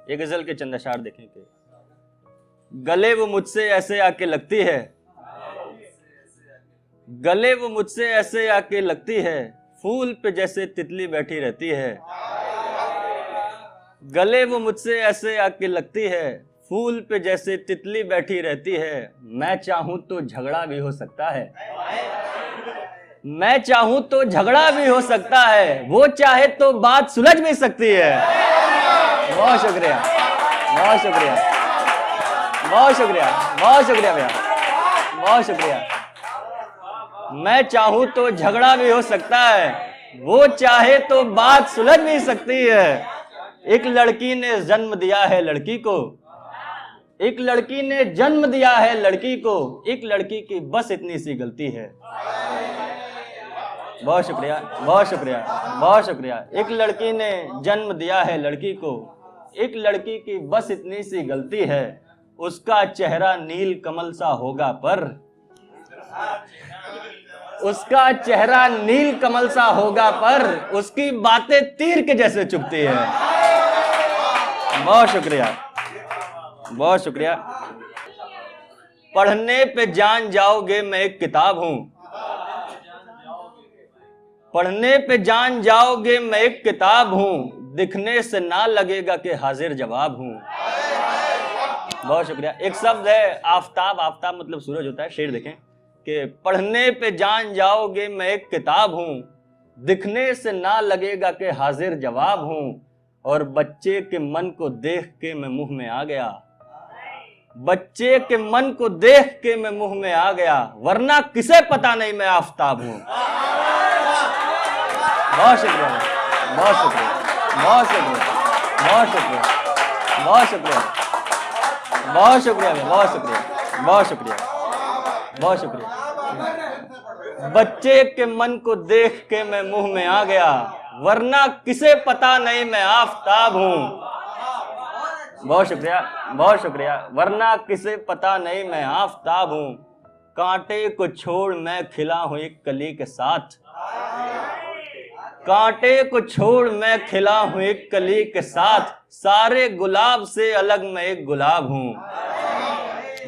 ये गजल के चंद अशार देखें कि गले वो मुझसे ऐसे आके लगती है, गले वो मुझसे ऐसे आके लगती है, फूल पे जैसे तितली बैठी रहती है। गले वो मुझसे ऐसे आके लगती है, फूल पे जैसे तितली बैठी रहती है। मैं चाहूं तो झगड़ा भी हो सकता है, मैं चाहूं तो झगड़ा भी हो सकता है, वो चाहे तो बात सुलझ भी सकती है। बहुत शुक्रिया, बहुत शुक्रिया, बहुत शुक्रिया, बहुत शुक्रिया भैया, बहुत शुक्रिया। मैं चाहूं तो झगड़ा भी हो सकता है, वो चाहे तो बात सुलझ भी सकती है। एक लड़की ने जन्म दिया है लड़की को, एक लड़की ने जन्म दिया है लड़की को, एक लड़की की बस इतनी सी गलती है। बहुत शुक्रिया, बहुत शुक्रिया, बहुत शुक्रिया। एक लड़की ने जन्म दिया है लड़की को, एक लड़की की बस इतनी सी गलती है। उसका चेहरा नील कमल सा होगा पर, उसका चेहरा नील कमल सा होगा पर, उसकी बातें तीर के जैसे चुभती है। बहुत शुक्रिया, बहुत शुक्रिया। पढ़ने पे जान जाओगे मैं एक किताब हूं, पढ़ने पे जान जाओगे मैं एक किताब हूं, दिखने से ना लगेगा कि हाजिर जवाब हूं। बहुत शुक्रिया। एक शब्द है आफताब, आफताब मतलब सूरज होता है। शेर देखें कि पढ़ने पे जान जाओगे मैं एक किताब हूं, दिखने से ना लगेगा कि हाजिर जवाब हूं। और बच्चे के मन को देख के मैं मुंह में आ गया, बच्चे के मन को देख के मैं मुंह में आ गया, वरना किसे पता नहीं मैं आफताब हूं। बहुत शुक्रिया, बहुत शुक्रिया, बहुत शुक्रिया, बहुत शुक्रिया, बहुत शुक्रिया, बहुत शुक्रिया, बहुत शुक्रिया, बहुत शुक्रिया, बहुत शुक्रिया। बच्चे के मन को देख के मैं मुंह में आ गया, वरना किसे पता नहीं मैं आफताब हूं। बहुत शुक्रिया, बहुत शुक्रिया। वरना किसे पता नहीं मैं आफताब हूं। कांटे को छोड़ मैं खिला हूं एक कली के साथ, कांटे को छोड़ मैं खिला हूं एक कली के साथ, सारे गुलाब से अलग मैं एक गुलाब हूं।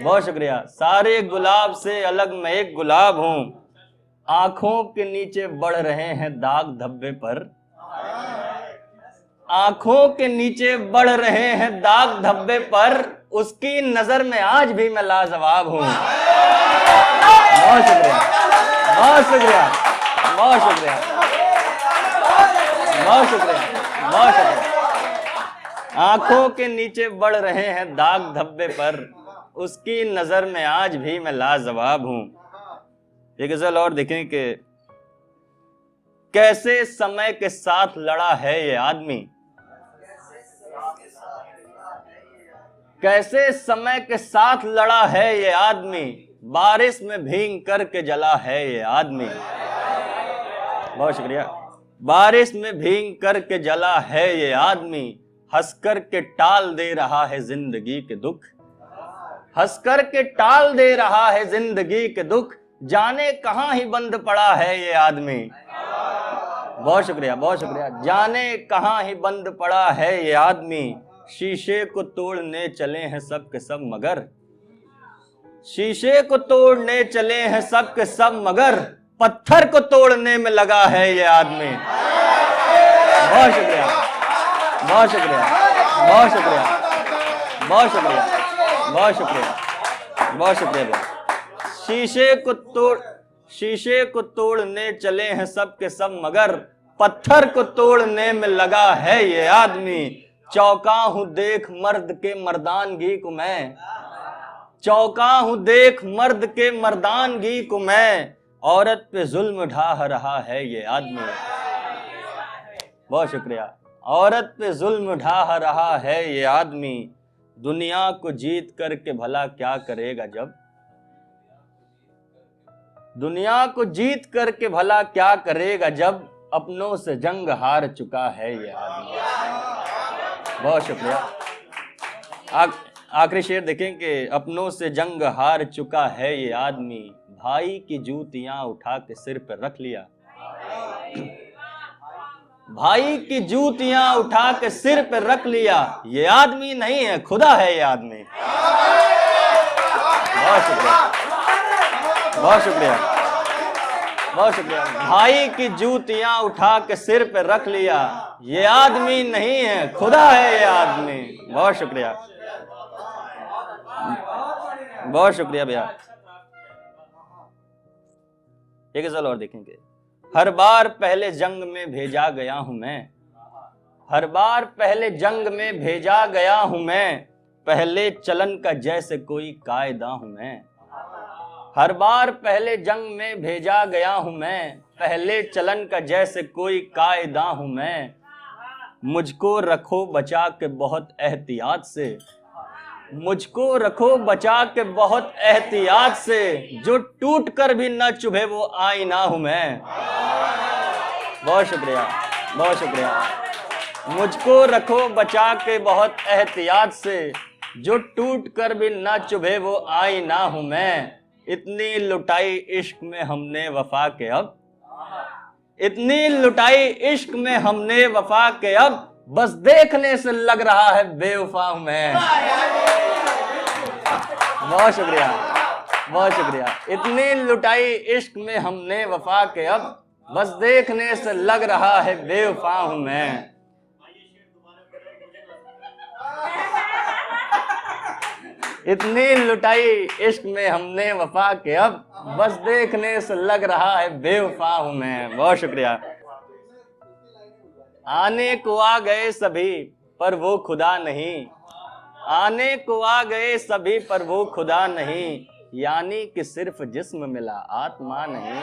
बहुत शुक्रिया। सारे गुलाब से अलग मैं एक गुलाब हूं। आंखों के नीचे बढ़ रहे हैं दाग धब्बे पर, आंखों के नीचे बढ़ रहे हैं दाग धब्बे पर, उसकी नजर में आज भी मैं लाजवाब हूं। बहुत शुक्रिया, बहुत शुक्रिया, बहुत शुक्रिया, बहुत शुक्रिया, बहुत शुक्रिया। आंखों के नीचे बढ़ रहे हैं दाग धब्बे पर, उसकी नजर में आज भी मैं लाजवाब हूं। एक गजल और देखें कि कैसे समय के साथ लड़ा है ये आदमी, कैसे समय के साथ लड़ा है ये आदमी, बारिश में भीग करके जला है ये आदमी। बहुत शुक्रिया। बारिश में भीग करके जला है ये आदमी, हंस कर के टाल दे रहा है जिंदगी के दुख, हंस कर के टाल दे रहा है जिंदगी के दुख, जाने कहां ही बंद पड़ा है ये आदमी। बहुत शुक्रिया, बहुत शुक्रिया। जाने कहां ही बंद पड़ा है ये आदमी, शीशे को तोड़ने चले हैं सब के सब मगर, शीशे को तोड़ने चले हैं सब के सब मगर, पत्थर को तोड़ने में लगा है ये आदमी। बहुत शुक्रिया, बहुत शुक्रिया, बहुत शुक्रिया, बहुत शुक्रिया, बहुत शुक्रिया, बहुत शुक्रिया। शीशे को तोड़ने चले हैं सब के सब मगर, पत्थर को तोड़ने में लगा है ये आदमी। चौंका हूं देख मर्द के मर्दानगी को मैं, चौंका हूं देख मर्द के मर्दानगी को मैं, औरत पे जुल्म ढा रहा है ये आदमी। बहुत शुक्रिया। औरत पे जुल्म ढा रहा है ये आदमी, दुनिया को जीत करके भला क्या करेगा जब, दुनिया को जीत करके भला क्या करेगा जब, अपनों से जंग हार चुका है ये आदमी। बहुत शुक्रिया। आखिरी शेर देखें कि अपनों से जंग हार चुका है ये आदमी, भाई की जूतियां उठा के सिर पर रख लिया, भाई की जूतियां उठा के सिर पे रख लिया, ये आदमी नहीं है खुदा है ये आदमी। बहुत शुक्रिया, बहुत शुक्रिया, बहुत शुक्रिया। भाई की जूतियां उठा के सिर पे रख लिया, ये आदमी नहीं है खुदा है ये आदमी। बहुत शुक्रिया, बहुत शुक्रिया भैया। एक गजल और देखेंगे। हर बार पहले जंग में भेजा गया हूं मैं, हर बार पहले जंग में भेजा गया हूं मैं, पहले चलन का जैसे कोई कायदा हूं मैं। हर बार पहले जंग में भेजा गया हूं मैं, पहले चलन का जैसे कोई कायदा हूं मैं। मुझको रखो बचा के बहुत एहतियात से, मुझको रखो बचा के बहुत एहतियात से, जो टूट कर भी न चुभे वो आईना हूं मैं। बहुत शुक्रिया, बहुत शुक्रिया। मुझको रखो बचा के बहुत एहतियात से, जो टूट कर भी न चुभे वो आईना हूं मैं। इतनी लुटाई इश्क में हमने वफा के अब, इतनी लुटाई इश्क में हमने वफा के अब, बस देखने से लग रहा है बेवफा हूं मैं। बहुत शुक्रिया, बहुत शुक्रिया। इतनी लुटाई इश्क में हमने वफा के अब, बस देखने से लग रहा है बेवफा हूं मैं। इतनी लुटाई इश्क में हमने वफा के अब, बस देखने से लग रहा है बेवफा हूं मैं। बहुत शुक्रिया। आने को आ गए सभी पर वो खुदा नहीं, आने को आ गए सभी पर वो खुदा नहीं, यानी कि सिर्फ जिस्म मिला आत्मा नहीं।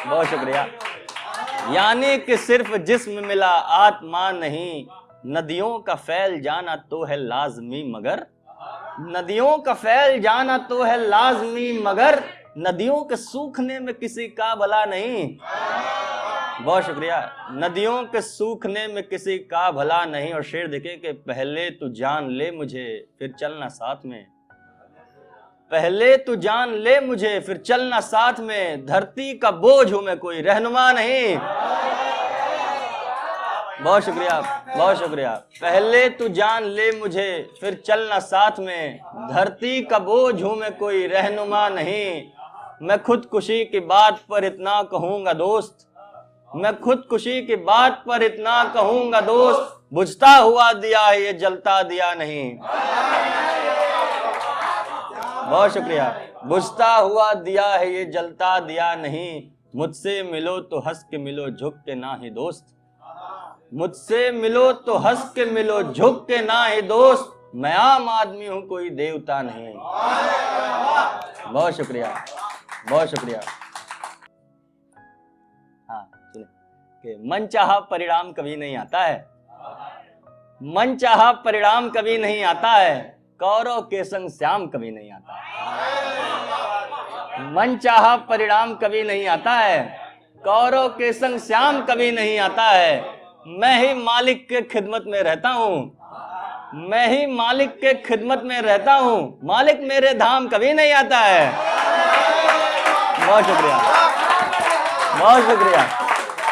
बहुत शुक्रिया। यानी कि सिर्फ जिस्म मिला आत्मा नहीं, नदियों का फैल जाना तो है लाजमी मगर, नदियों का फैल जाना तो है लाजमी मगर, नदियों के सूखने में किसी का भला नहीं। बहुत शुक्रिया। नदियों के सूखने में किसी का भला नहीं। और शेर देखे कि पहले तू जान ले मुझे फिर चलना साथ में, पहले तू जान ले मुझे फिर चलना साथ में, धरती का बोझ हूं मैं कोई रहनुमा नहीं। बहुत शुक्रिया, बहुत शुक्रिया। पहले तू जान ले मुझे फिर चलना साथ में, धरती का बोझ हूं मैं कोई रहनुमा नहीं। मैं खुदकुशी की बात पर इतना कहूंगा दोस्त, मैं खुदकुशी की बात पर इतना कहूंगा दोस्त, बुझता हुआ दिया है ये जलता दिया नहीं। बहुत शुक्रिया। बुझता हुआ दिया है ये जलता दिया नहीं, मुझसे मिलो तो हंस के मिलो झुक के ना ही दोस्त, मुझसे मिलो तो हंस के मिलो झुक के ना ही दोस्त, मैं आम आदमी हूं कोई देवता नहीं। बहुत शुक्रिया, बहुत शुक्रिया। हाँ सुने कि मन चाहा परिणाम कभी नहीं आता है, मन चाहा परिणाम कभी नहीं आता है, कौरव के संग श्याम कभी नहीं आता है। मन चाहा परिणाम कभी नहीं आता है, कौरव के संग श्याम कभी नहीं आता है। मैं ही मालिक के खिदमत में रहता हूँ, मैं ही मालिक के खिदमत में रहता हूँ, मालिक मेरे धाम कभी नहीं आता है। बहुत शुक्रिया, बहुत शुक्रिया।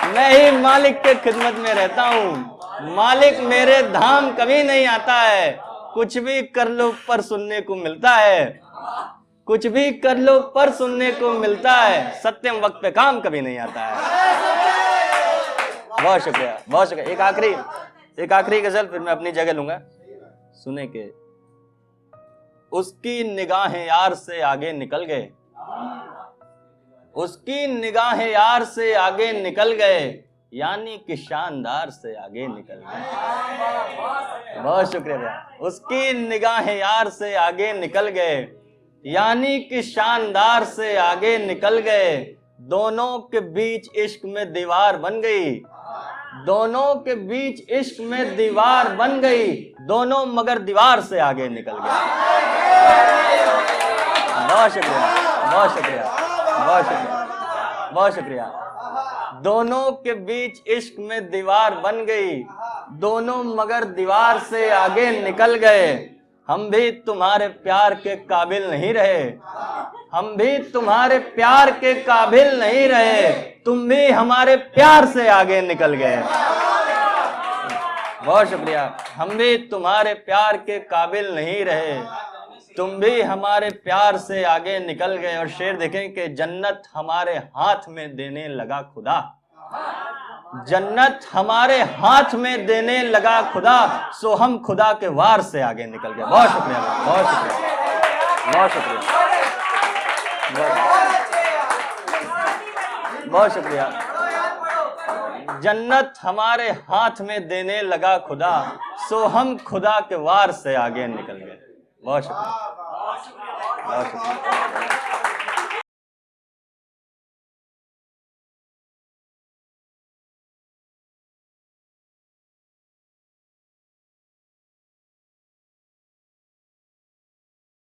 मैं ही मालिक के खिदमत में रहता हूँ, मालिक मेरे धाम कभी नहीं आता है। कुछ भी कर लो पर सुनने को मिलता है, कुछ भी कर लो पर सुनने को मिलता है, सत्यम वक्त पे काम कभी नहीं आता है। बहुत शुक्रिया, बहुत शुक्रिया। एक आखिरी गजल फिर मैं अपनी जगह लूंगा। सुने के उसकी निगाहें यार से आगे निकल गए, उसकी निगाहें यार से आगे निकल गए, यानी कि शानदार से आगे निकल गए। बहुत शुक्रिया। उसकी निगाहें यार से आगे निकल गए, यानी कि शानदार से आगे निकल गए। दोनों के बीच इश्क में दीवार बन गई, दोनों के बीच इश्क में दीवार बन गई, दोनों मगर दीवार से आगे निकल गए। बहुत शुक्रिया, बहुत शुक्रिया, बहुत शुक्रिया, बहुत शुक्रिया। दोनों के बीच इश्क में दीवार बन गई, दोनों मगर दीवार से आगे निकल गए। हम भी तुम्हारे प्यार के काबिल नहीं रहे, हम भी तुम्हारे प्यार के काबिल नहीं रहे, तुम भी हमारे प्यार से आगे निकल गए। बहुत शुक्रिया। हम भी तुम्हारे प्यार के काबिल नहीं रहे, तुम भी हमारे प्यार से आगे निकल गए। और शेर देखें कि जन्नत हमारे हाथ में देने लगा खुदा, जन्नत हमारे हाथ में देने लगा खुदा, सो हम खुदा के वार से आगे निकल गए। बहुत शुक्रिया, बहुत शुक्रिया, बहुत शुक्रिया, बहुत शुक्रिया। जन्नत हमारे हाथ में देने लगा खुदा, सो हम खुदा के वार से आगे निकल गए। बहुत शुक्रिया, बहुत शुक्रिया।